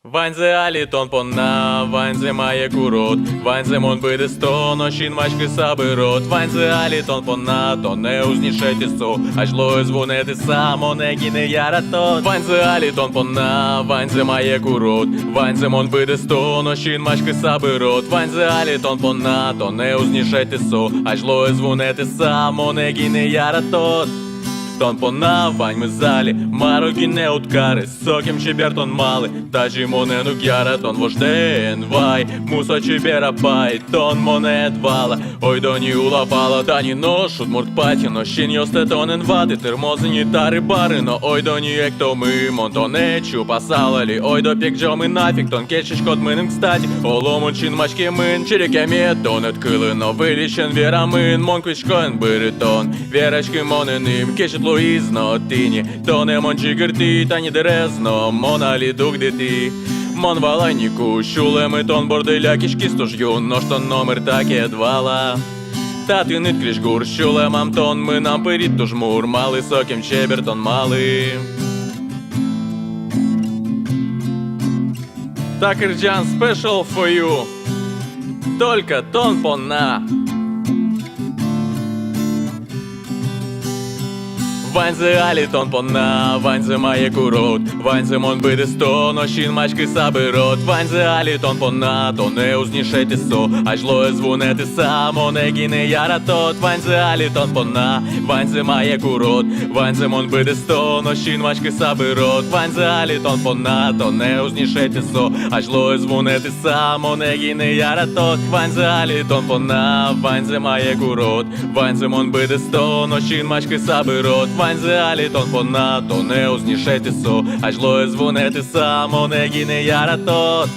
Ванзе алітон пона, ванзе має курот, ванзе мон биде сто, нощін мачки сабирот. Ванзе алітон пона, то не узнішайте со, аж лою звонити само, не гіне яратот. Ванзе алітон пона, ванзе має курот, ванзе мон биде сто, нощін мачки сабирот. Ванзе алітон пона, то не узнішайте со, аж лою звонити само, не гіне яратот. Тон пона, вань ми залі, мароки не уткари, соким чебертон мали, та жімоне нукяра, тон вожден вай, мусо чебера пай, тон моне двала, ой до ні улапала, та ні ношут мурт патіно, щін йосте тонен вати, термозині тари барино, ой до ні як то ми, монтонечу пасалалі, ой до пік джоми нафік, тон кечиш кот миним кстаті, олому чин мачки мин, черекемє тонет килино, вилічен вірамин, мон квичкоен биритон, вірачки моненим, кечет Луїзно, тіні, то не мончі герті, та ні дерезно, моналі дух дити. Мон валайніку, щулеми тон борделя кішки стож'ю, нож тон номер таке двала. Та ти нит крішгур, щулемам тон, ми нам перід ту жмур, мали соким чебертон мали. Такерджан special for you, только тон пона. Ванзе алітон пона, ванзе має курот, ванзе мон биде сто, нощін мачки сабирот. Ванзе алітон пона, то не узнішайте со, аж лоє звонити само, не гіне яратот. Ванзе алітон пона, ванзе має курот, ванзе мон биде сто, нощін мачки сабирот. Ванзе алітон пона, то не узнішайте со, аж лоє звонити само, не гіне яратот. Ванзе алітон пона, ванзе має курот, ванзе мон биде сто, нощін мачки сабирот. Ванзе алітон пона, то не узнішайте со, аж лоє звонити само, не гіне яратот.